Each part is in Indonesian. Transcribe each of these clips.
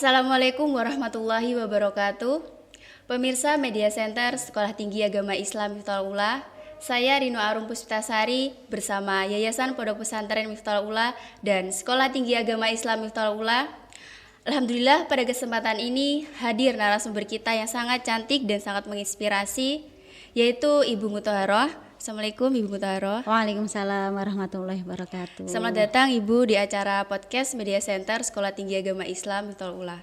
Assalamualaikum warahmatullahi wabarakatuh. Pemirsa Media Center Sekolah Tinggi Agama Islam Miftahul Ula, saya Rino Arum Puspitasari bersama Yayasan Pondok Pesantren Miftahul Ula dan Sekolah Tinggi Agama Islam Miftahul Ula. Alhamdulillah pada kesempatan ini hadir narasumber kita yang sangat cantik dan sangat menginspirasi, yaitu Ibu Muthaharoh. Assalamualaikum Ibu Muthaharoh. Waalaikumsalam warahmatullahi wabarakatuh. Selamat datang Ibu di acara podcast Media Center Sekolah Tinggi Agama Islam Miftahul Ula.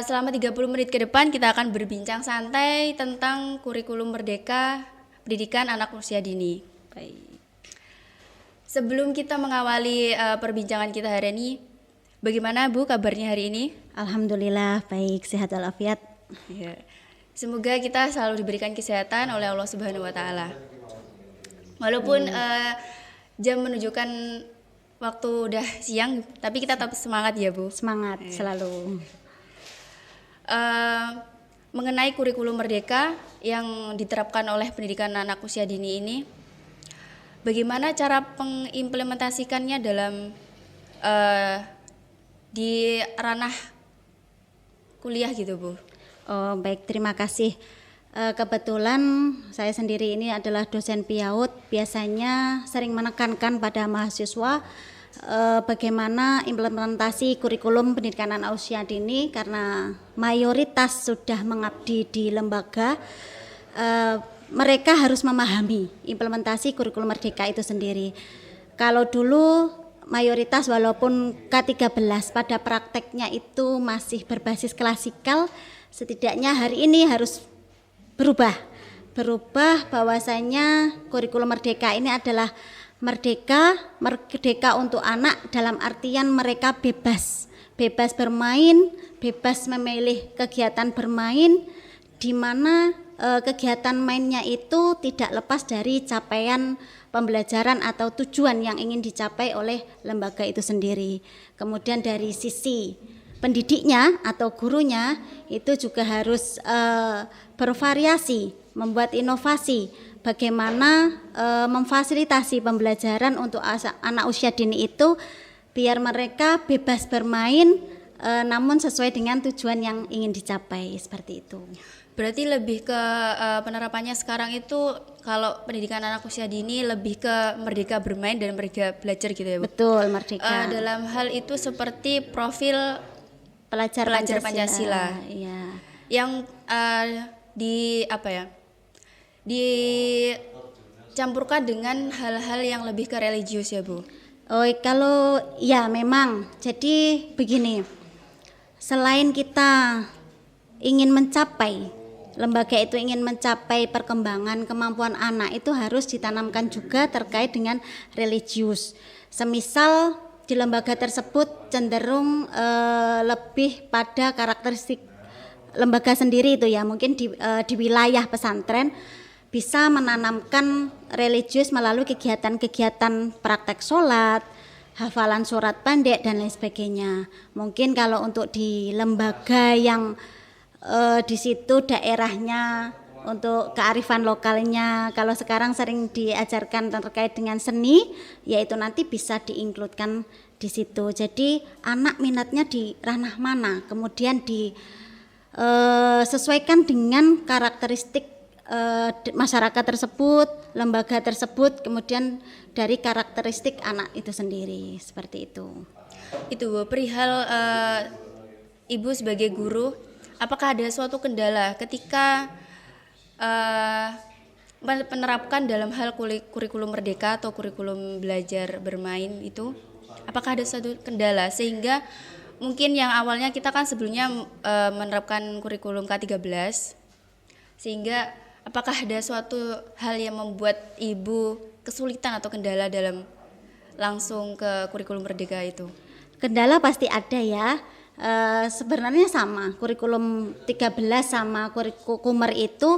Selama 30 menit ke depan kita akan berbincang santai tentang kurikulum merdeka pendidikan anak usia dini. Baik. Sebelum kita mengawali perbincangan kita hari ini, bagaimana Bu kabarnya hari ini? Alhamdulillah baik, sehat walafiat. Ya. Semoga kita selalu diberikan kesehatan oleh Allah Subhanahu wa taala. Walaupun jam menunjukkan waktu udah siang, tapi kita tetap semangat ya Bu. Semangat selalu. Mengenai kurikulum merdeka yang diterapkan oleh pendidikan anak usia dini ini, bagaimana cara pengimplementasikannya dalam di ranah kuliah gitu Bu? Oh baik, terima kasih. Kebetulan saya sendiri ini adalah dosen PIAUD, biasanya sering menekankan pada mahasiswa bagaimana implementasi kurikulum pendidikan anak usia dini, karena mayoritas sudah mengabdi di lembaga, mereka harus memahami implementasi kurikulum merdeka itu sendiri. Kalau dulu mayoritas walaupun K13 pada prakteknya itu masih berbasis klasikal, setidaknya hari ini harus berubah bahwasanya kurikulum merdeka ini adalah merdeka untuk anak dalam artian mereka bebas bermain, bebas memilih kegiatan bermain, di mana kegiatan mainnya itu tidak lepas dari capaian pembelajaran atau tujuan yang ingin dicapai oleh lembaga itu sendiri. Kemudian dari sisi pendidiknya atau gurunya itu juga harus bervariasi, membuat inovasi bagaimana memfasilitasi pembelajaran untuk anak usia dini itu biar mereka bebas bermain namun sesuai dengan tujuan yang ingin dicapai, seperti itu. Berarti lebih ke penerapannya sekarang itu kalau pendidikan anak usia dini lebih ke merdeka bermain dan merdeka belajar gitu ya Bu? Betul, merdeka. Dalam hal itu seperti profil pelajar Pancasila. Iya. Yang dicampurkan dengan hal-hal yang lebih ke religius ya Bu? Oh, kalau ya memang. Jadi begini, selain kita ingin mencapai, lembaga itu ingin mencapai perkembangan kemampuan anak, itu harus ditanamkan juga terkait dengan religius. Semisal di lembaga tersebut cenderung lebih pada karakteristik lembaga sendiri itu ya, mungkin di wilayah pesantren bisa menanamkan religius melalui kegiatan-kegiatan praktek sholat, hafalan surat pendek dan lain sebagainya. Mungkin kalau untuk di lembaga yang di situ daerahnya untuk kearifan lokalnya, kalau sekarang sering diajarkan terkait dengan seni, yaitu nanti bisa diinkludkan di situ. Jadi anak minatnya di ranah mana, kemudian disesuaikan dengan karakteristik masyarakat tersebut, lembaga tersebut, kemudian dari karakteristik anak itu sendiri, seperti itu. Itu Bu, perihal Ibu sebagai guru, apakah ada suatu kendala ketika menerapkan dalam hal kurikulum merdeka atau kurikulum belajar bermain itu, apakah ada suatu kendala sehingga mungkin yang awalnya kita kan sebelumnya menerapkan kurikulum K13, sehingga apakah ada suatu hal yang membuat Ibu kesulitan atau kendala dalam langsung ke kurikulum merdeka itu? Kendala pasti ada ya. Sebenarnya sama, kurikulum 13 sama kurikumer itu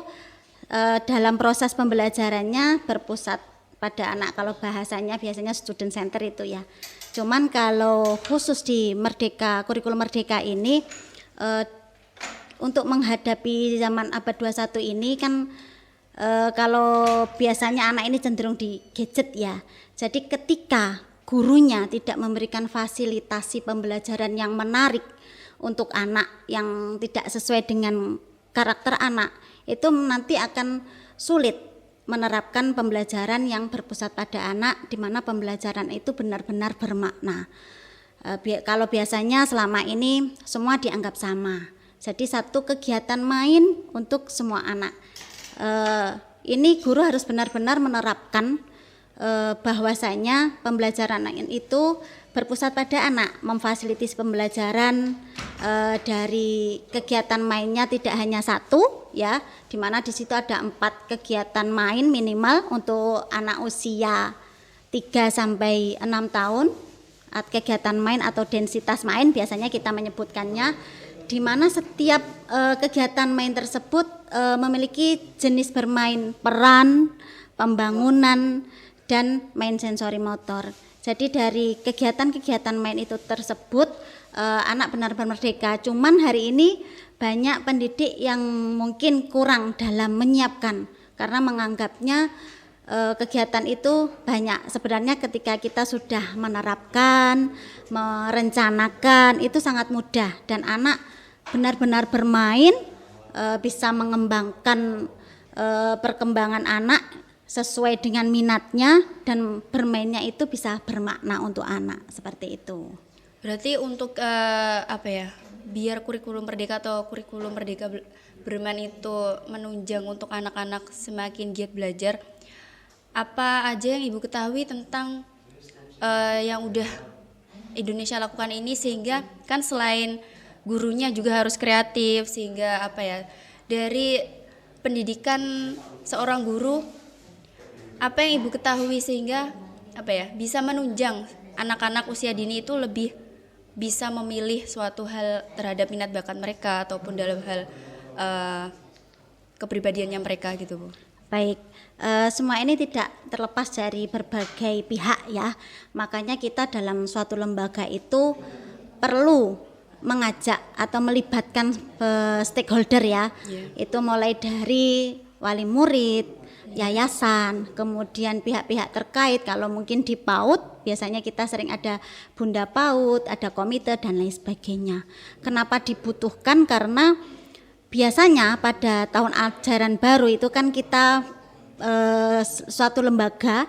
dalam proses pembelajarannya berpusat pada anak. Kalau bahasanya biasanya student center itu ya. Cuman kalau khusus di merdeka, kurikulum merdeka ini untuk menghadapi zaman abad 21 ini kan kalau biasanya anak ini cenderung di gadget ya. Jadi ketika gurunya tidak memberikan fasilitasi pembelajaran yang menarik untuk anak yang tidak sesuai dengan karakter anak, itu nanti akan sulit menerapkan pembelajaran yang berpusat pada anak, di mana pembelajaran itu benar-benar bermakna. Kalau biasanya selama ini semua dianggap sama, jadi satu kegiatan main untuk semua anak. Ini guru harus benar-benar menerapkan bahwasanya pembelajaran itu berpusat pada anak, memfasilitasi pembelajaran dari kegiatan mainnya tidak hanya satu ya, di mana di situ ada 4 kegiatan main minimal untuk anak usia 3 sampai 6 tahun. Kegiatan main atau densitas main biasanya kita menyebutkannya, di mana setiap kegiatan main tersebut memiliki jenis bermain, peran, pembangunan, dan main sensori motor. Jadi dari kegiatan-kegiatan main itu tersebut anak benar-benar merdeka. Cuman hari ini banyak pendidik yang mungkin kurang dalam menyiapkan karena menganggapnya kegiatan itu banyak. Sebenarnya ketika kita sudah menerapkan, merencanakan itu sangat mudah dan anak benar-benar bermain bisa mengembangkan perkembangan anak sesuai dengan minatnya dan bermainnya itu bisa bermakna untuk anak, seperti itu. Berarti untuk biar kurikulum merdeka atau kurikulum merdeka bermain itu menunjang untuk anak-anak semakin giat belajar, apa aja yang Ibu ketahui tentang yang udah Indonesia lakukan ini, sehingga kan selain gurunya juga harus kreatif, sehingga dari pendidikan seorang guru, apa yang Ibu ketahui sehingga bisa menunjang anak-anak usia dini itu lebih bisa memilih suatu hal terhadap minat bakat mereka ataupun dalam hal kepribadiannya mereka gitu, Bu. Baik, semua ini tidak terlepas dari berbagai pihak ya. Makanya kita dalam suatu lembaga itu perlu mengajak atau melibatkan stakeholder ya. Itu mulai dari wali murid, yayasan, kemudian pihak-pihak terkait. Kalau mungkin di PAUD biasanya kita sering ada Bunda PAUD, ada komite dan lain sebagainya. Kenapa dibutuhkan? Karena biasanya pada tahun ajaran baru itu kan kita suatu lembaga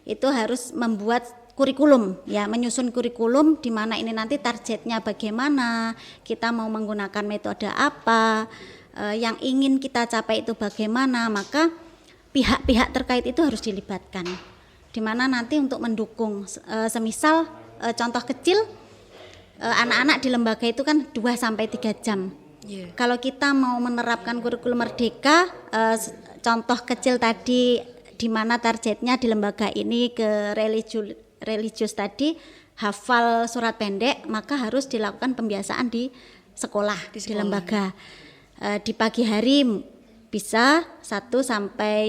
itu harus membuat kurikulum ya, menyusun kurikulum di mana ini nanti targetnya bagaimana, kita mau menggunakan metode apa, yang ingin kita capai itu bagaimana, maka pihak-pihak terkait itu harus dilibatkan. Di mana nanti untuk mendukung semisal contoh kecil, anak-anak di lembaga itu kan 2 sampai 3 jam. Kalau kita mau menerapkan kurikulum merdeka, contoh kecil tadi di mana targetnya di lembaga ini ke religius tadi hafal surat pendek, maka harus dilakukan pembiasaan di sekolah. Di lembaga. Di pagi hari bisa 1 sampai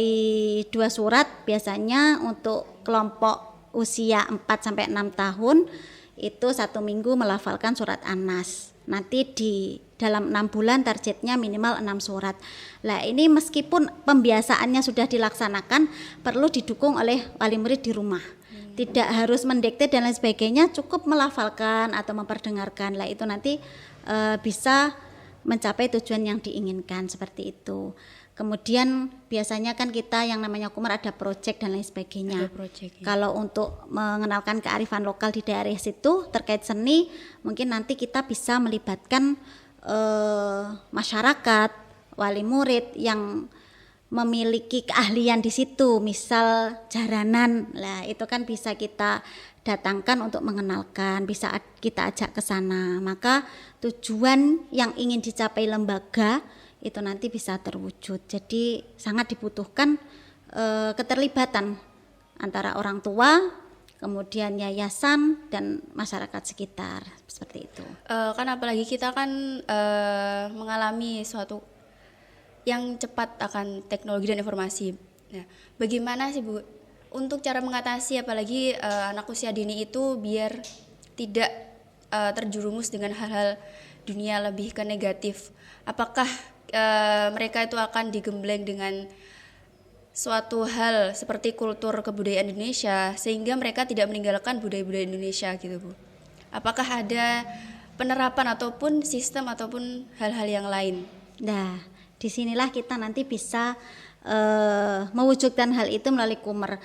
2 surat biasanya untuk kelompok usia 4 sampai 6 tahun itu 1 minggu melafalkan surat An-Nas. Nanti di dalam 6 bulan targetnya minimal 6 surat. Lah ini meskipun pembiasaannya sudah dilaksanakan, perlu didukung oleh wali murid di rumah. Tidak harus mendikte dan lain sebagainya, cukup melafalkan atau memperdengarkan. Lah itu nanti bisa mencapai tujuan yang diinginkan, seperti itu. Kemudian biasanya kan kita yang namanya Kumar ada proyek dan lain sebagainya. Project, ya. Kalau untuk mengenalkan kearifan lokal di daerah situ terkait seni, mungkin nanti kita bisa melibatkan masyarakat, wali murid yang memiliki keahlian di situ, misal jaranan. Lah itu kan bisa kita datangkan untuk mengenalkan, bisa kita ajak ke sana. Maka tujuan yang ingin dicapai lembaga itu nanti bisa terwujud. Jadi sangat dibutuhkan keterlibatan antara orang tua, kemudian yayasan dan masyarakat sekitar, seperti itu. Kan apalagi kita kan mengalami suatu yang cepat akan teknologi dan informasi. Nah, bagaimana sih Bu untuk cara mengatasi apalagi anak usia dini itu biar tidak terjerumus dengan hal-hal dunia lebih ke negatif? Apakah mereka itu akan digembleng dengan suatu hal seperti kultur kebudayaan Indonesia sehingga mereka tidak meninggalkan budaya-budaya Indonesia gitu Bu. Apakah ada penerapan ataupun sistem ataupun hal-hal yang lain? Nah, disinilah kita nanti bisa mewujudkan hal itu melalui Kumer.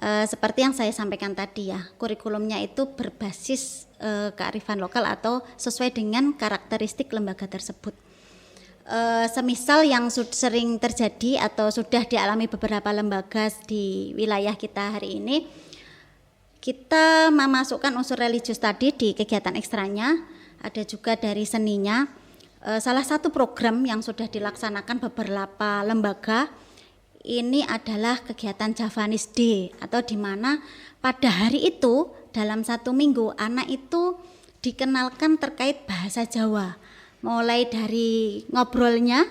Seperti yang saya sampaikan tadi ya, kurikulumnya itu berbasis kearifan lokal atau sesuai dengan karakteristik lembaga tersebut. Semisal yang sering terjadi atau sudah dialami beberapa lembaga di wilayah kita hari ini, kita memasukkan unsur religius tadi di kegiatan ekstranya, ada juga dari seninya. Salah satu program yang sudah dilaksanakan beberapa lembaga ini adalah kegiatan Javanese Day, atau di mana pada hari itu dalam 1 minggu anak itu dikenalkan terkait bahasa Jawa. Mulai dari ngobrolnya,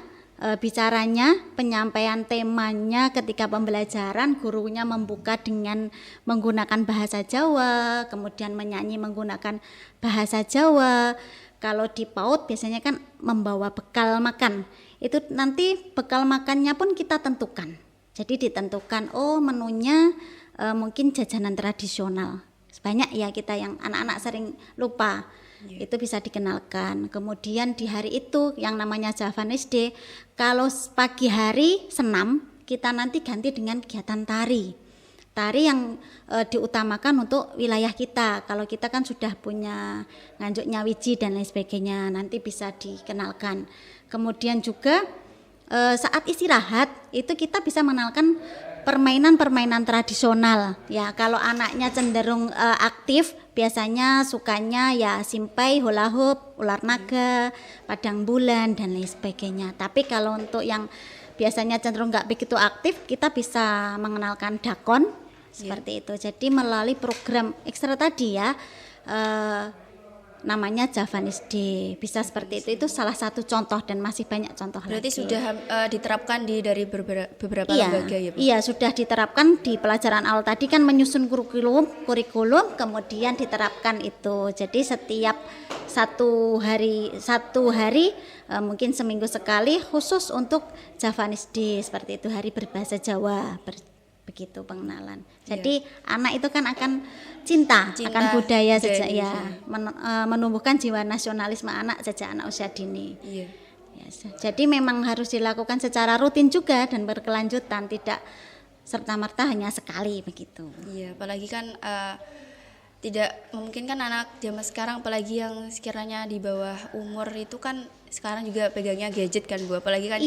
bicaranya, penyampaian temanya ketika pembelajaran, gurunya membuka dengan menggunakan bahasa Jawa, kemudian menyanyi menggunakan bahasa Jawa. Kalau di PAUD biasanya kan membawa bekal makan. Itu nanti bekal makannya pun kita tentukan. Jadi ditentukan, menunya mungkin jajanan tradisional. Banyak ya kita yang anak-anak sering lupa. Itu bisa dikenalkan. Kemudian di hari itu yang namanya Javanese Day, kalau pagi hari senam, kita nanti ganti dengan kegiatan tari. Tari yang diutamakan untuk wilayah kita. Kalau kita kan sudah punya Nganjuk Nyawiji dan lain sebagainya, nanti bisa dikenalkan. Kemudian juga saat istirahat itu kita bisa mengenalkan permainan-permainan tradisional. Ya, kalau anaknya cenderung aktif, biasanya sukanya ya simpai, hula hoop, ular naga, padang bulan dan lain sebagainya. Tapi kalau untuk yang biasanya cenderung nggak begitu aktif, kita bisa mengenalkan dakon seperti itu. Jadi melalui program ekstra tadi ya, namanya Javanese Day, bisa seperti itu salah satu contoh dan masih banyak contoh. Berarti lagi. Sudah diterapkan dari beberapa Iya, lembaga ya Bu? Iya, sudah diterapkan di pelajaran awal tadi kan menyusun kurikulum kemudian diterapkan itu. Jadi setiap satu hari mungkin seminggu sekali khusus untuk Javanese Day, seperti itu, hari berbahasa Jawa. Begitu pengenalan. Jadi anak itu kan akan cinta akan budaya sejak ya, menumbuhkan jiwa nasionalisme anak sejak anak usia dini. Iya. Ya, jadi memang harus dilakukan secara rutin juga dan berkelanjutan, tidak serta-merta hanya sekali begitu. Iya, apalagi kan tidak memungkinkan anak zaman sekarang, apalagi yang sekiranya di bawah umur itu kan sekarang juga pegangnya gadget kan Bu, apalagi kan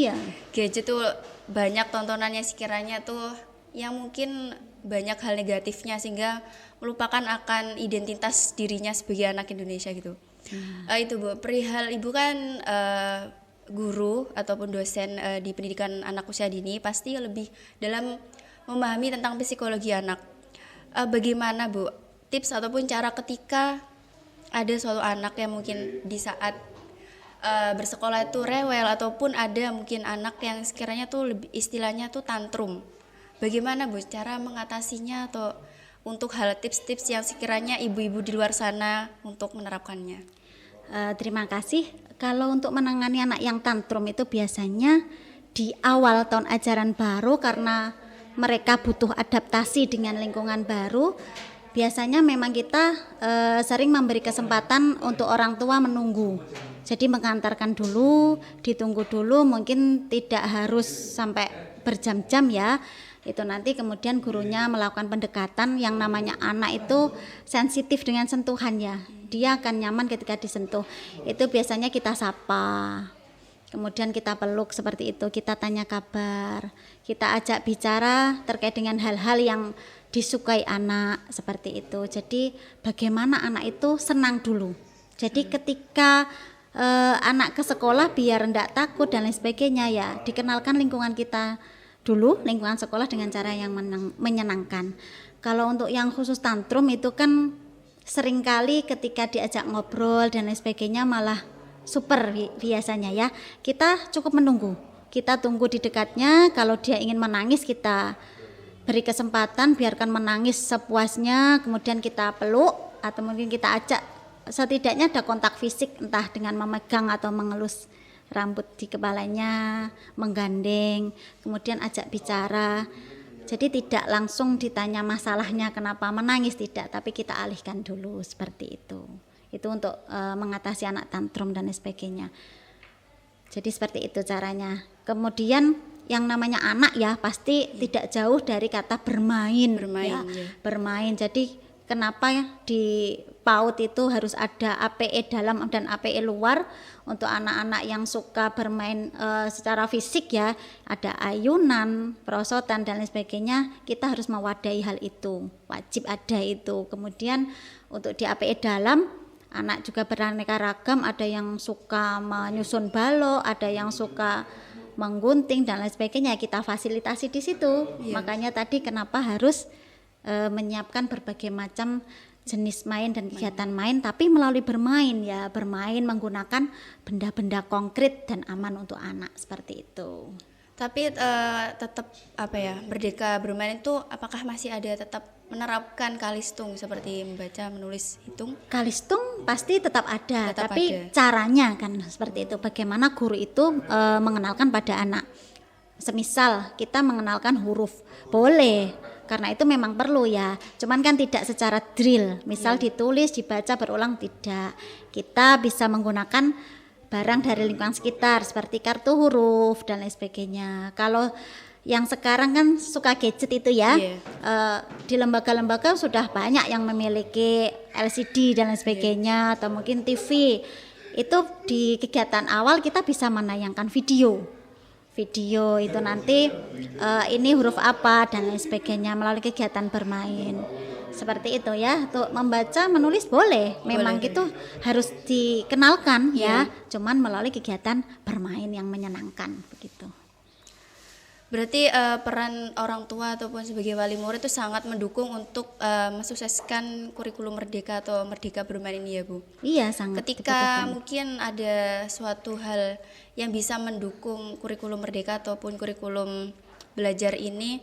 gadget tuh banyak tontonannya sekiranya tuh yang mungkin banyak hal negatifnya sehingga melupakan akan identitas dirinya sebagai anak Indonesia gitu. Itu Bu, perihal Ibu kan guru ataupun dosen di pendidikan anak usia dini, pasti lebih dalam memahami tentang psikologi anak. Bagaimana Bu tips ataupun cara ketika ada suatu anak yang mungkin di saat bersekolah itu rewel, ataupun ada mungkin anak yang sekiranya tuh lebih istilahnya tuh tantrum. Bagaimana Bu cara mengatasinya, atau untuk hal tips-tips yang sekiranya ibu-ibu di luar sana untuk menerapkannya? Terima kasih. Kalau untuk menangani anak yang tantrum itu biasanya di awal tahun ajaran baru, karena mereka butuh adaptasi dengan lingkungan baru. Biasanya memang kita sering memberi kesempatan untuk orang tua menunggu. Jadi mengantarkan dulu, ditunggu dulu, mungkin tidak harus sampai berjam-jam ya. Itu nanti kemudian gurunya melakukan pendekatan. Yang namanya anak itu sensitif dengan sentuhan ya, dia akan nyaman ketika disentuh. Itu biasanya kita sapa, kemudian kita peluk seperti itu, kita tanya kabar, kita ajak bicara terkait dengan hal-hal yang disukai anak seperti itu. Jadi bagaimana anak itu senang dulu. Jadi ketika anak ke sekolah biar enggak takut dan lain sebagainya ya, dikenalkan lingkungan kita dulu, lingkungan sekolah dengan cara yang menyenangkan. Kalau untuk yang khusus tantrum itu kan seringkali ketika diajak ngobrol dan lain sebagainya malah super biasanya ya. Kita cukup menunggu, kita tunggu di dekatnya. Kalau dia ingin menangis kita beri kesempatan, biarkan menangis sepuasnya, kemudian kita peluk atau mungkin kita ajak, setidaknya ada kontak fisik, entah dengan memegang atau mengelus rambut di kepalanya, menggandeng, kemudian ajak bicara. Jadi tidak langsung ditanya masalahnya kenapa menangis, tidak, tapi kita alihkan dulu seperti itu. Itu untuk mengatasi anak tantrum dan sebagainya. Jadi seperti itu caranya. Kemudian yang namanya anak ya pasti tidak jauh dari kata bermain, Bermain, ya. ya. Bermain. Jadi kenapa ya di PAUD itu harus ada APE dalam dan APE luar untuk anak-anak yang suka bermain secara fisik ya, ada ayunan, perosotan dan lain sebagainya, kita harus mewadahi hal itu, wajib ada itu. Kemudian untuk di APE dalam, anak juga beraneka ragam, ada yang suka menyusun balok, ada yang suka menggunting dan lain sebagainya, kita fasilitasi di situ. Makanya tadi kenapa harus menyiapkan berbagai macam jenis main dan kegiatan main, tapi melalui bermain ya, bermain menggunakan benda-benda konkret dan aman untuk anak seperti itu. Tapi tetap apa ya, Merdeka Bermain itu apakah masih ada tetap menerapkan kalistung seperti membaca, menulis, hitung? Kalistung pasti tetap ada, Tetap tapi ada. caranya kan seperti itu. Bagaimana guru itu mengenalkan pada anak. Semisal kita mengenalkan huruf, boleh, karena itu memang perlu ya. Cuman kan tidak secara drill. Misal ditulis, dibaca berulang, tidak. Kita bisa menggunakan barang dari lingkungan sekitar seperti kartu huruf dan lain sebagainya. Kalau yang sekarang kan suka gadget itu ya, di lembaga-lembaga sudah banyak yang memiliki LCD dan lain sebagainya, atau mungkin TV. Itu di kegiatan awal kita bisa menayangkan video itu nanti ini huruf apa dan lain sebagainya melalui kegiatan bermain seperti itu ya. Untuk membaca menulis boleh, memang Boleh. itu harus dikenalkan ya, cuman melalui kegiatan bermain yang menyenangkan begitu. Berarti peran orang tua ataupun sebagai wali murid itu sangat mendukung untuk mensukseskan kurikulum Merdeka atau Merdeka Bermain ini ya Bu. Iya, sangat Ketika dibutuhkan. mungkin ada suatu hal yang bisa mendukung kurikulum Merdeka ataupun kurikulum belajar ini,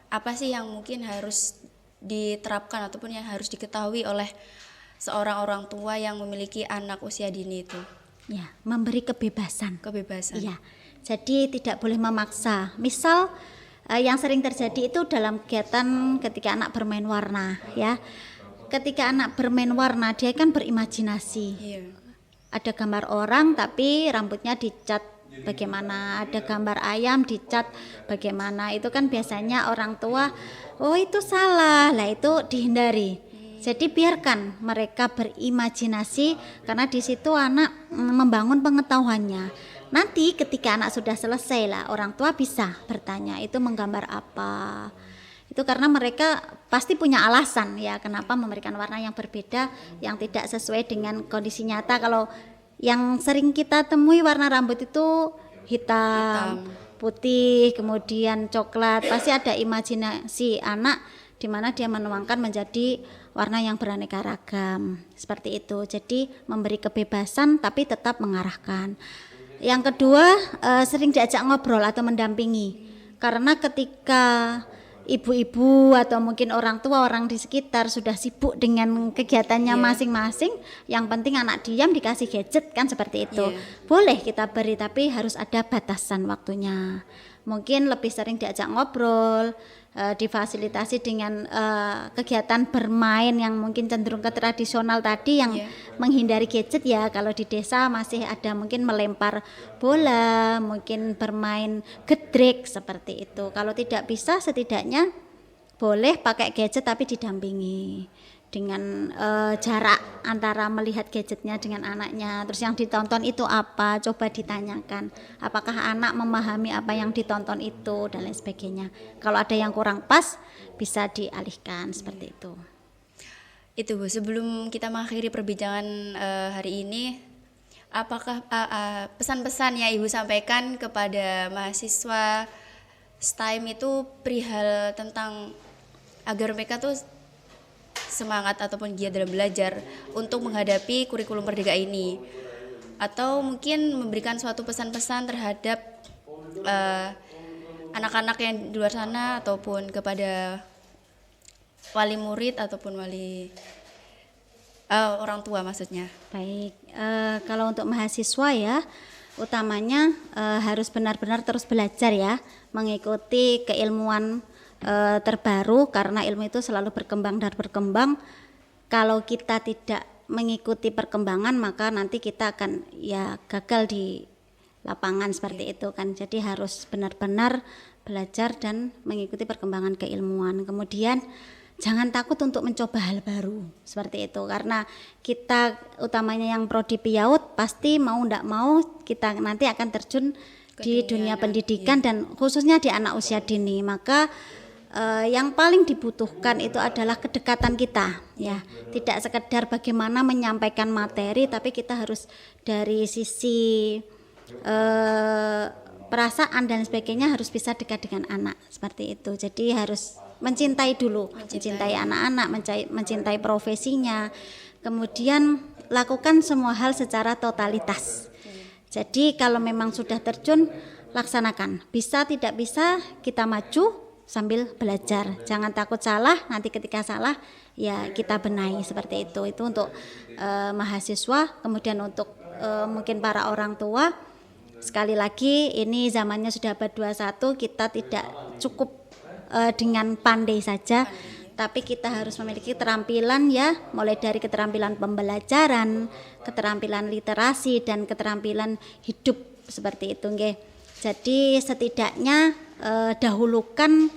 apa sih yang mungkin harus diterapkan ataupun yang harus diketahui oleh seorang orang tua yang memiliki anak usia dini itu? Ya, memberi kebebasan. Kebebasan. Iya. Jadi tidak boleh memaksa. Misal yang sering terjadi itu dalam kegiatan ketika anak bermain warna ya. Ketika anak bermain warna dia kan berimajinasi. Iya. Ada gambar orang tapi rambutnya dicat bagaimana, ada gambar ayam dicat bagaimana. Itu kan biasanya orang tua, oh itu salah. Lah itu dihindari. Jadi biarkan mereka berimajinasi karena di situ anak membangun pengetahuannya. Nanti ketika anak sudah selesai lah, orang tua bisa bertanya itu menggambar apa. Itu karena mereka pasti punya alasan ya kenapa memberikan warna yang berbeda yang tidak sesuai dengan kondisi nyata. Kalau yang sering kita temui warna rambut itu hitam, putih, kemudian coklat, pasti ada imajinasi anak di mana dia menuangkan menjadi warna yang beraneka ragam seperti itu. Jadi memberi kebebasan tapi tetap mengarahkan. Yang kedua, sering diajak ngobrol atau mendampingi. Karena ketika ibu-ibu atau mungkin orang tua, orang di sekitar sudah sibuk dengan kegiatannya masing-masing, yang penting anak diam dikasih gadget kan seperti itu. Boleh kita beri tapi harus ada batasan waktunya. Mungkin lebih sering diajak ngobrol, difasilitasi dengan kegiatan bermain yang mungkin cenderung ke tradisional tadi yang menghindari gadget ya. Kalau di desa masih ada mungkin melempar bola, mungkin bermain gedrek seperti itu. Kalau tidak bisa setidaknya boleh pakai gadget tapi didampingi dengan jarak antara melihat gadgetnya dengan anaknya. Terus yang ditonton itu apa, coba ditanyakan apakah anak memahami apa yang ditonton itu dan lain sebagainya. Kalau ada yang kurang pas bisa dialihkan seperti itu. Itu Bu, sebelum kita mengakhiri perbincangan hari ini, apakah pesan-pesan yang Ibu sampaikan kepada mahasiswa STIM itu perihal tentang agar mereka tuh semangat ataupun giat dalam belajar untuk menghadapi kurikulum Merdeka ini, atau mungkin memberikan suatu pesan-pesan terhadap anak-anak yang di luar sana ataupun kepada wali murid ataupun wali orang tua maksudnya. Baik, kalau untuk mahasiswa ya utamanya harus benar-benar terus belajar ya, mengikuti keilmuan terbaru, karena ilmu itu selalu berkembang dan berkembang. Kalau kita tidak mengikuti perkembangan maka nanti kita akan ya gagal di lapangan seperti itu kan. Jadi harus benar-benar belajar dan mengikuti perkembangan keilmuan. Kemudian jangan takut untuk mencoba hal baru seperti itu, karena kita utamanya yang prodi PIAUD pasti mau ndak mau kita nanti akan terjun di dunia pendidikan dan khususnya di anak usia dini. Maka yang paling dibutuhkan itu adalah kedekatan kita ya, tidak sekedar bagaimana menyampaikan materi, tapi kita harus dari sisi perasaan dan sebagainya harus bisa dekat dengan anak seperti itu. Jadi harus mencintai dulu, mencintai anak-anak, mencintai profesinya, kemudian lakukan semua hal secara totalitas. Jadi kalau memang sudah terjun, laksanakan. Bisa tidak bisa kita maju sambil belajar. Jangan takut salah, nanti ketika salah ya kita benahi seperti itu. Itu untuk mahasiswa, kemudian untuk mungkin para orang tua. Sekali lagi ini zamannya sudah abad 21, kita tidak cukup dengan pandai saja, tapi kita harus memiliki keterampilan ya, mulai dari keterampilan pembelajaran, keterampilan literasi dan keterampilan hidup seperti itu nggih. Jadi setidaknya dahulukan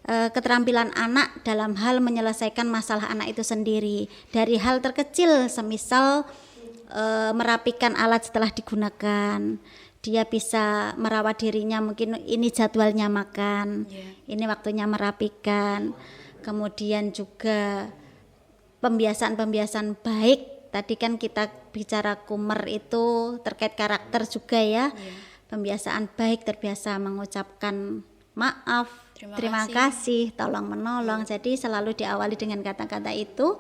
keterampilan anak dalam hal menyelesaikan masalah anak itu sendiri, dari hal terkecil semisal merapikan alat setelah digunakan. Dia bisa merawat dirinya, mungkin ini jadwalnya makan, ini waktunya merapikan. Kemudian juga pembiasaan baik. Tadi kan kita bicara Kumer itu terkait karakter juga ya. Pembiasaan baik, terbiasa mengucapkan maaf, terima kasih, tolong menolong. Jadi selalu diawali dengan kata-kata itu.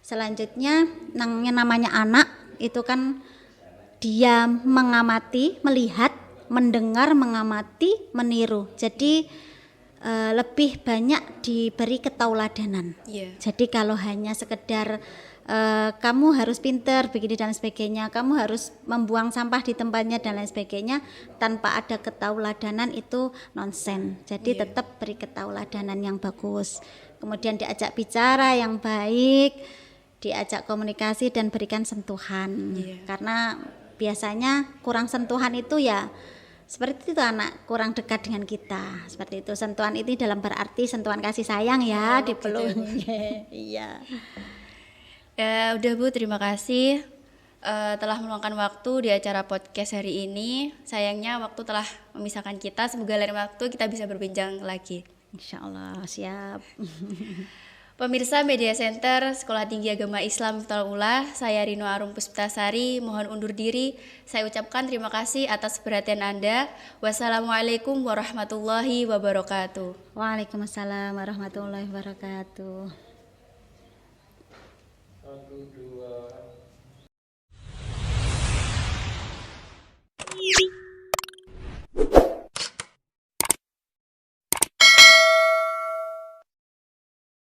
Selanjutnya namanya anak itu kan dia mengamati, melihat, mendengar, mengamati, meniru. Jadi lebih banyak diberi ketauladanan. Jadi kalau hanya sekedar kamu harus pinter begini dan sebagainya, kamu harus membuang sampah di tempatnya dan lain sebagainya, tanpa ada ketauladanan itu nonsen. Jadi tetap beri ketauladanan yang bagus. Kemudian diajak bicara yang baik, diajak komunikasi dan berikan sentuhan. Karena biasanya kurang sentuhan itu ya seperti itu, anak kurang dekat dengan kita seperti itu. Sentuhan itu dalam berarti sentuhan kasih sayang ya, dipeluk. Iya. Udah Bu, terima kasih telah meluangkan waktu di acara podcast hari ini. Sayangnya waktu telah memisahkan kita. Semoga lain waktu kita bisa berbincang lagi. Insya Allah, siap. Pemirsa Media Center Sekolah Tinggi Agama Islam Miftaul Ula, saya Rino Arum Puspitasari mohon undur diri. Saya ucapkan terima kasih atas perhatian Anda. Wassalamualaikum warahmatullahi wabarakatuh. Waalaikumsalam warahmatullahi wabarakatuh. 1, 2